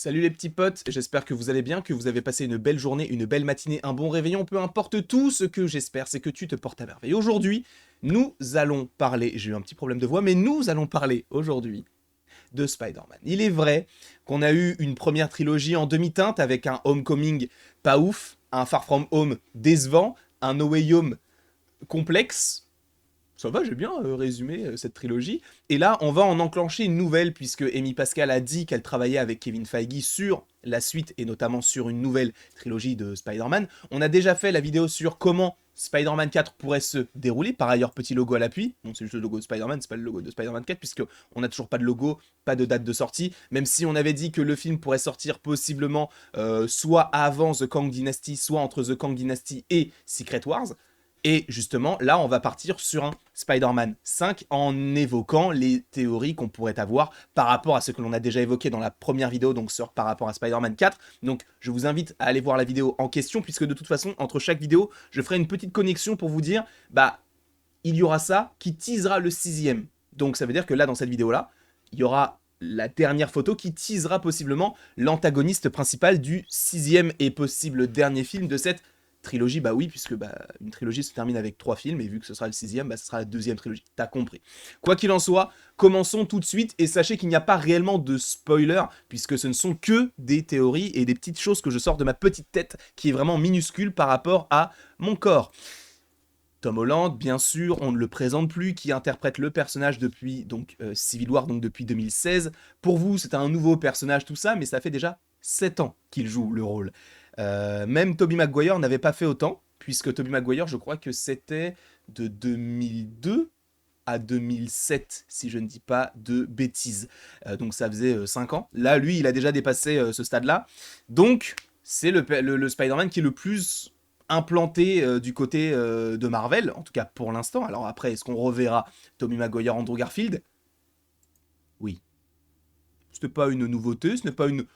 Salut les petits potes, j'espère que vous allez bien, que vous avez passé une belle journée, une belle matinée, un bon réveillon, peu importe tout, ce que j'espère, c'est que tu te portes à merveille. Aujourd'hui, nous allons parler, j'ai eu un petit problème de voix, mais nous allons parler aujourd'hui de Spider-Man. Il est vrai qu'on a eu une première trilogie en demi-teinte avec un Homecoming pas ouf, un Far From Home décevant, un No Way Home complexe. Ça va, j'ai bien résumé cette trilogie. Et là, on va en enclencher une nouvelle, puisque Amy Pascal a dit qu'elle travaillait avec Kevin Feige sur la suite, et notamment sur une nouvelle trilogie de Spider-Man. On a déjà fait la vidéo sur comment Spider-Man 4 pourrait se dérouler. Par ailleurs, petit logo à l'appui. Bon, c'est juste le logo de Spider-Man, c'est pas le logo de Spider-Man 4, puisqu'on n'a toujours pas de logo, pas de date de sortie. Même si on avait dit que le film pourrait sortir possiblement soit avant The Kang Dynasty, soit entre The Kang Dynasty et Secret Wars. Et justement, là, on va partir sur un Spider-Man 5 en évoquant les théories qu'on pourrait avoir par rapport à ce que l'on a déjà évoqué dans la première vidéo, donc par rapport à Spider-Man 4. Donc, je vous invite à aller voir la vidéo en question, puisque de toute façon, entre chaque vidéo, je ferai une petite connexion pour vous dire, bah, il y aura ça qui teasera le 6ème. Donc, ça veut dire que là, dans cette vidéo-là, il y aura la dernière photo qui teasera possiblement l'antagoniste principal du 6ème et possible dernier film de cette trilogie. Bah oui, puisque une trilogie se termine avec 3 films, et vu que ce sera le 6ème, ce sera la 2ème trilogie. T'as compris. Quoi qu'il en soit, commençons tout de suite, et sachez qu'il n'y a pas réellement de spoiler, puisque ce ne sont que des théories et des petites choses que je sors de ma petite tête, qui est vraiment minuscule par rapport à mon corps. Tom Holland, bien sûr, on ne le présente plus, qui interprète le personnage depuis Civil War, donc depuis 2016. Pour vous, c'est un nouveau personnage, tout ça, mais ça fait déjà 7 ans qu'il joue le rôle. Même Tobey Maguire n'avait pas fait autant, puisque Tobey Maguire, je crois que c'était de 2002 à 2007, si je ne dis pas de bêtises. Donc ça faisait 5 ans. Là, lui, il a déjà dépassé ce stade-là. Donc, c'est le Spider-Man qui est le plus implanté du côté de Marvel, en tout cas pour l'instant. Alors après, est-ce qu'on reverra Tobey Maguire, Andrew Garfield? Oui. Ce n'est pas une nouveauté, ce n'est pas une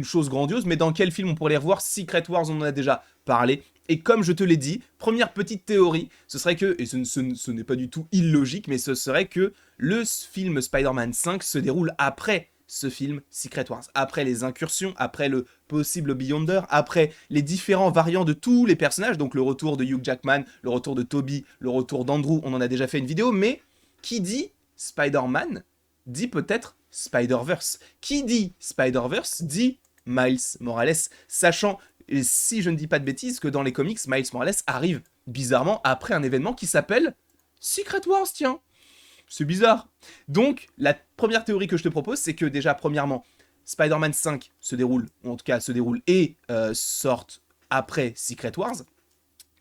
chose grandiose, mais dans quel film on pourrait les revoir? Secret Wars, on en a déjà parlé. Et comme je te l'ai dit, première petite théorie, ce serait que, et ce n'est pas du tout illogique, mais ce serait que le film Spider-Man 5 se déroule après ce film Secret Wars, après les incursions, après le possible Beyonder, après les différents variants de tous les personnages, donc le retour de Hugh Jackman, le retour de Tobey, le retour d'Andrew, on en a déjà fait une vidéo, mais qui dit Spider-Man dit peut-être Spider-Verse. Qui dit Spider-Verse dit Miles Morales, sachant, si je ne dis pas de bêtises, que dans les comics, Miles Morales arrive bizarrement après un événement qui s'appelle Secret Wars, tiens. C'est bizarre. Donc, la première théorie que je te propose, c'est que déjà, premièrement, Spider-Man 5 se déroule, ou en tout cas se déroule et sorte après Secret Wars,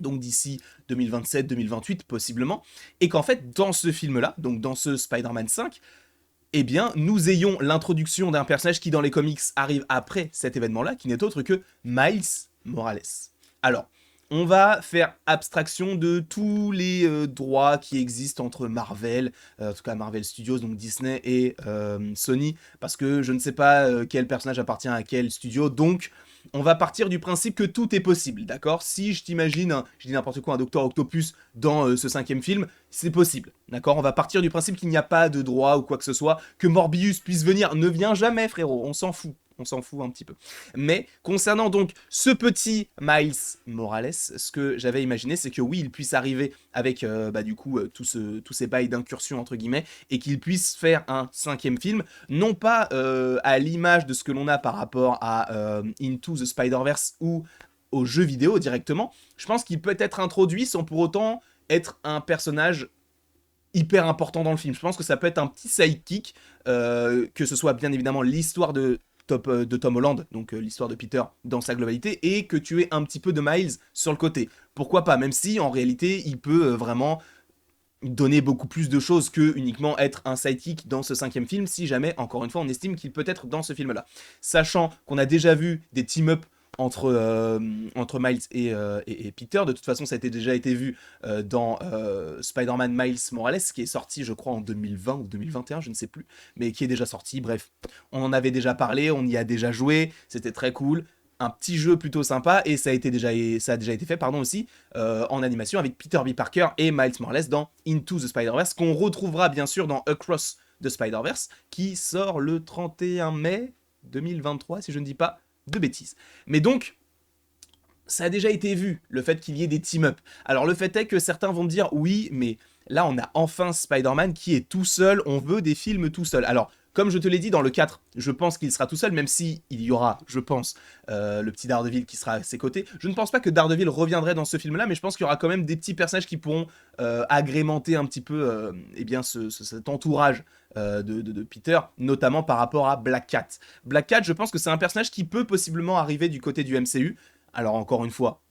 donc d'ici 2027-2028 possiblement, et qu'en fait, dans ce film-là, donc dans ce Spider-Man 5, eh bien, nous ayons l'introduction d'un personnage qui, dans les comics, arrive après cet événement-là, qui n'est autre que Miles Morales. Alors, on va faire abstraction de tous les droits qui existent entre Marvel, en tout cas Marvel Studios, donc Disney et Sony, parce que je ne sais pas quel personnage appartient à quel studio, donc on va partir du principe que tout est possible, d'accord? Si je t'imagine, je dis n'importe quoi, un Docteur Octopus dans ce 5ème film, c'est possible, d'accord? On va partir du principe qu'il n'y a pas de droit ou quoi que ce soit, que Morbius puisse venir, ne vient jamais frérot, on s'en fout un petit peu. Mais concernant donc ce petit Miles Morales, ce que j'avais imaginé, c'est que oui, il puisse arriver avec tous ces bails d'incursion entre guillemets, et qu'il puisse faire un 5ème film, non pas à l'image de ce que l'on a par rapport à Into the Spider-Verse ou aux jeux vidéo directement. Je pense qu'il peut être introduit sans pour autant être un personnage hyper important dans le film. Je pense que ça peut être un petit sidekick, que ce soit bien évidemment l'histoire de Tom Holland, donc l'histoire de Peter dans sa globalité, et que tu aies un petit peu de Miles sur le côté. Pourquoi pas, même si en réalité il peut vraiment donner beaucoup plus de choses que uniquement être un sidekick dans ce 5ème film, si jamais, encore une fois, on estime qu'il peut être dans ce film-là. Sachant qu'on a déjà vu des team-up entre Miles et Peter. De toute façon, ça a déjà été vu dans Spider-Man Miles Morales, qui est sorti, je crois, en 2020 ou 2021, je ne sais plus, mais qui est déjà sorti. Bref, on en avait déjà parlé, on y a déjà joué, c'était très cool. Un petit jeu plutôt sympa, et ça a déjà été fait aussi en animation avec Peter B. Parker et Miles Morales dans Into the Spider-Verse, qu'on retrouvera bien sûr dans Across the Spider-Verse, qui sort le 31 mai, 2023, si je ne dis pas de bêtises. Mais donc, ça a déjà été vu, le fait qu'il y ait des team-up. Alors le fait est que certains vont me dire, oui, mais là on a enfin Spider-Man qui est tout seul, on veut des films tout seul. Alors, comme je te l'ai dit, dans le 4, je pense qu'il sera tout seul, même si il y aura, je pense, le petit Daredevil qui sera à ses côtés. Je ne pense pas que Daredevil reviendrait dans ce film-là, mais je pense qu'il y aura quand même des petits personnages qui pourront agrémenter un petit peu eh bien, cet entourage de Peter, notamment par rapport à Black Cat. Black Cat, je pense que c'est un personnage qui peut possiblement arriver du côté du MCU. Alors encore une fois,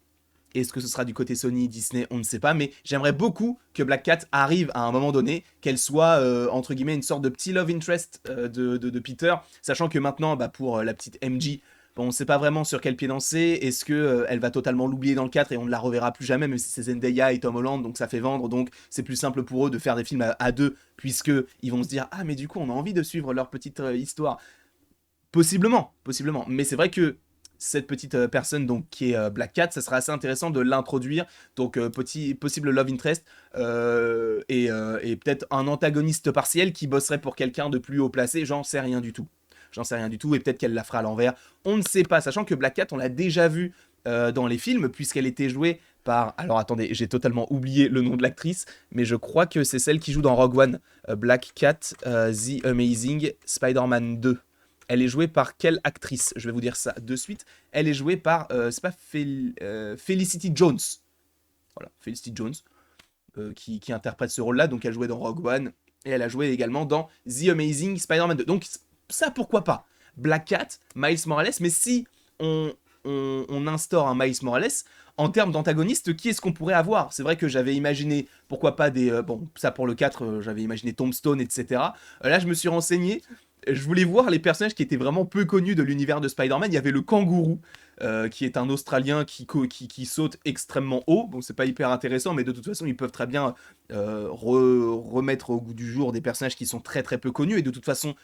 est-ce que ce sera du côté Sony, Disney, on ne sait pas, mais j'aimerais beaucoup que Black Cat arrive à un moment donné, qu'elle soit, entre guillemets, une sorte de petit love interest de Peter, sachant que maintenant, bah, pour la petite MJ, bon, on ne sait pas vraiment sur quel pied danser, est-ce que elle va totalement l'oublier dans le 4 et on ne la reverra plus jamais, même si c'est Zendaya et Tom Holland, donc ça fait vendre, donc c'est plus simple pour eux de faire des films à deux, puisque ils vont se dire, ah mais du coup on a envie de suivre leur petite histoire. Possiblement, mais c'est vrai que cette petite personne donc qui est Black Cat, ça sera assez intéressant de l'introduire, donc possible love interest et peut-être un antagoniste partiel qui bosserait pour quelqu'un de plus haut placé, j'en sais rien du tout. Et peut-être qu'elle la fera à l'envers, on ne sait pas, sachant que Black Cat, on l'a déjà vu dans les films, puisqu'elle était jouée par... Alors attendez, j'ai totalement oublié le nom de l'actrice, mais je crois que c'est celle qui joue dans Rogue One, Black Cat, The Amazing Spider-Man 2. Elle est jouée par quelle actrice? Je vais vous dire ça de suite. Elle est jouée par, c'est pas Felicity Jones. Voilà, Felicity Jones, qui interprète ce rôle-là. Donc elle jouait dans Rogue One, et elle a joué également dans The Amazing Spider-Man 2. Donc ça, pourquoi pas? Black Cat, Miles Morales, mais si on instaure un Miles Morales, en termes d'antagoniste, qui est-ce qu'on pourrait avoir? C'est vrai que j'avais imaginé, pourquoi pas des... bon, ça pour le 4, j'avais imaginé Tombstone, etc. Là, je me suis renseigné. Je voulais voir les personnages qui étaient vraiment peu connus de l'univers de Spider-Man. Il y avait le kangourou, qui est un Australien qui saute extrêmement haut. Bon, c'est pas hyper intéressant, mais de toute façon, ils peuvent très bien remettre au goût du jour des personnages qui sont très très peu connus. Et de toute façon,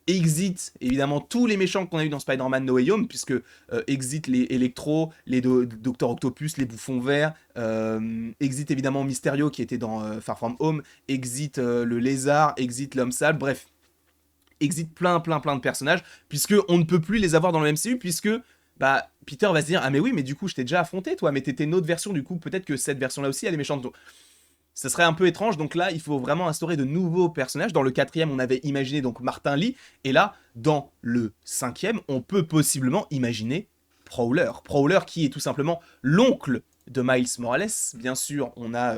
Exit, évidemment, tous les méchants qu'on a eu dans Spider-Man No Way Home, puisque Exit les Electro, les Docteur Octopus, les Bouffons Verts, Exit évidemment Mysterio qui était dans Far From Home, Exit le Lézard, Exit l'Homme Sale, bref. Exit plein de personnages, puisque on ne peut plus les avoir dans le MCU, puisque bah, Peter va se dire, ah mais oui, mais du coup je t'ai déjà affronté toi, mais t'étais une autre version, du coup peut-être que cette version là aussi elle est méchante. Donc, ça serait un peu étrange, donc là il faut vraiment instaurer de nouveaux personnages. Dans le 4e on avait imaginé donc Martin Lee, et là dans le 5e on peut possiblement imaginer Prowler. Prowler qui est tout simplement l'oncle de Miles Morales. Bien sûr, on a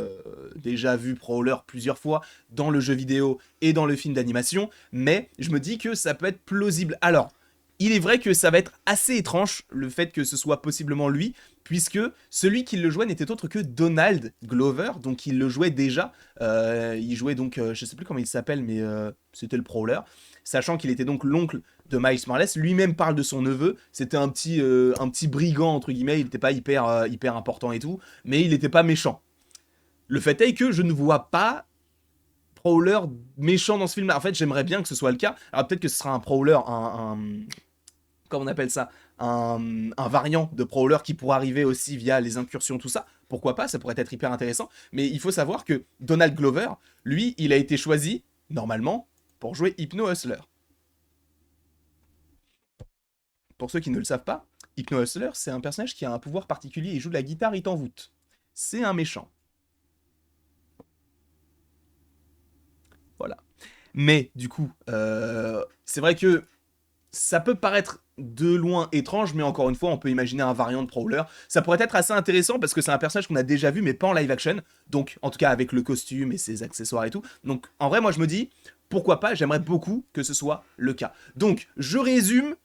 déjà vu Prowler plusieurs fois dans le jeu vidéo et dans le film d'animation, mais je me dis que ça peut être plausible. Alors, il est vrai que ça va être assez étrange, le fait que ce soit possiblement lui, puisque celui qui le jouait n'était autre que Donald Glover, donc il le jouait déjà. Il jouait donc, je sais plus comment il s'appelle, mais c'était le Prowler. Sachant qu'il était donc l'oncle de Miles Morales, lui-même parle de son neveu, c'était un petit brigand, entre guillemets, il n'était pas hyper important et tout, mais il n'était pas méchant. Le fait est que je ne vois pas Prowler méchant dans ce film-là. En fait, j'aimerais bien que ce soit le cas. Alors peut-être que ce sera un Prowler, comment on appelle ça, un variant de Prowler qui pourrait arriver aussi via les incursions, tout ça. Pourquoi pas, ça pourrait être hyper intéressant. Mais il faut savoir que Donald Glover, lui, il a été choisi, normalement, pour jouer Hypno Hustler. Pour ceux qui ne le savent pas, Hypno Hustler, c'est un personnage qui a un pouvoir particulier, il joue de la guitare, il t'envoûte. C'est un méchant. Voilà. Mais, du coup, c'est vrai que ça peut paraître de loin étrange, mais encore une fois, on peut imaginer un variant de Prowler. Ça pourrait être assez intéressant parce que c'est un personnage qu'on a déjà vu, mais pas en live action. Donc, en tout cas, avec le costume et ses accessoires et tout. Donc, en vrai, moi, je me dis, pourquoi pas, j'aimerais beaucoup que ce soit le cas. Donc, je résume.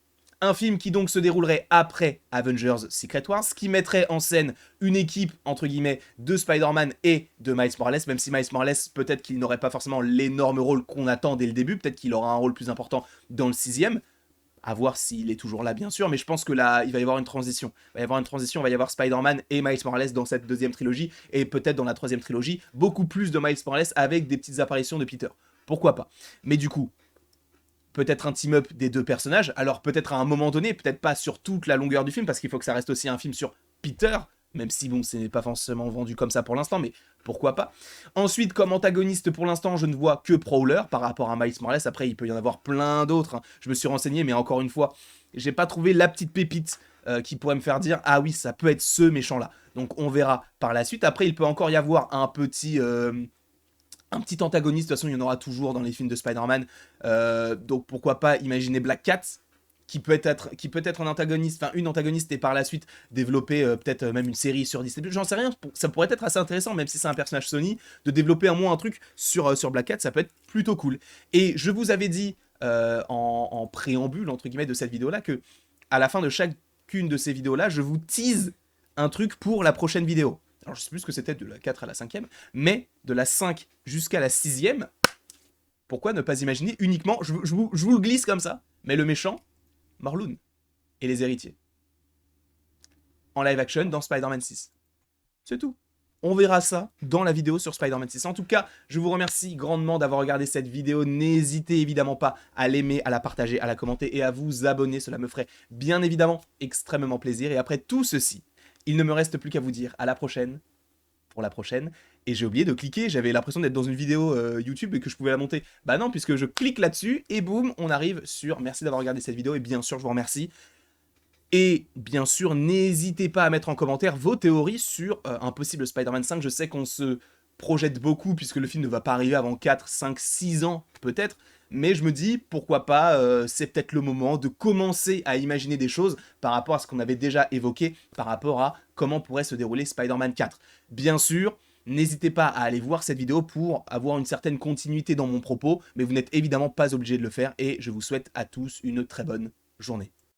Un film qui donc se déroulerait après Avengers Secret Wars, qui mettrait en scène une équipe, entre guillemets, de Spider-Man et de Miles Morales, même si Miles Morales, peut-être qu'il n'aurait pas forcément l'énorme rôle qu'on attend dès le début, peut-être qu'il aura un rôle plus important dans le 6e, à voir s'il est toujours là, bien sûr, mais je pense que là, il va y avoir une transition. Il va y avoir Spider-Man et Miles Morales dans cette 2e trilogie, et peut-être dans la 3e trilogie, beaucoup plus de Miles Morales avec des petites apparitions de Peter. Pourquoi pas? Mais du coup, peut-être un team-up des deux personnages, alors peut-être à un moment donné, peut-être pas sur toute la longueur du film, parce qu'il faut que ça reste aussi un film sur Peter, même si bon, ce n'est pas forcément vendu comme ça pour l'instant, mais pourquoi pas. Ensuite, comme antagoniste, pour l'instant, je ne vois que Prowler par rapport à Miles Morales. Après, il peut y en avoir plein d'autres, hein. Je me suis renseigné, mais encore une fois, j'ai pas trouvé la petite pépite qui pourrait me faire dire « Ah oui, ça peut être ce méchant-là ». Donc on verra par la suite. Après, il peut encore y avoir un petit antagoniste. De toute façon, il y en aura toujours dans les films de Spider-Man. Donc pourquoi pas imaginer Black Cat, qui peut être un antagoniste, enfin une antagoniste, et par la suite développer peut-être même une série sur Disney+. J'en sais rien, ça pourrait être assez intéressant, même si c'est un personnage Sony, de développer un truc sur Black Cat, ça peut être plutôt cool. Et je vous avais dit en préambule, entre guillemets, de cette vidéo-là, que à la fin de chacune de ces vidéos-là, je vous tease un truc pour la prochaine vidéo. Alors je sais plus ce que c'était de la 4 à la 5e, mais de la 5 jusqu'à la 6e, pourquoi ne pas imaginer uniquement, je vous le glisse comme ça, mais le méchant, Morlun et les héritiers. En live action dans Spider-Man 6. C'est tout. On verra ça dans la vidéo sur Spider-Man 6. En tout cas, je vous remercie grandement d'avoir regardé cette vidéo. N'hésitez évidemment pas à l'aimer, à la partager, à la commenter et à vous abonner. Cela me ferait bien évidemment extrêmement plaisir. Et après tout ceci, il ne me reste plus qu'à vous dire à la prochaine pour la prochaine. Et j'ai oublié de cliquer, j'avais l'impression d'être dans une vidéo YouTube et que je pouvais la monter. Bah non, puisque je clique là-dessus et boum, on arrive sur merci d'avoir regardé cette vidéo et bien sûr, je vous remercie. Et bien sûr, n'hésitez pas à mettre en commentaire vos théories sur un possible Spider-Man 5. Je sais qu'on se projette beaucoup puisque le film ne va pas arriver avant 4, 5, 6 ans peut-être. Mais je me dis, pourquoi pas, c'est peut-être le moment de commencer à imaginer des choses par rapport à ce qu'on avait déjà évoqué, par rapport à comment pourrait se dérouler Spider-Man 4. Bien sûr, n'hésitez pas à aller voir cette vidéo pour avoir une certaine continuité dans mon propos, mais vous n'êtes évidemment pas obligé de le faire et je vous souhaite à tous une très bonne journée.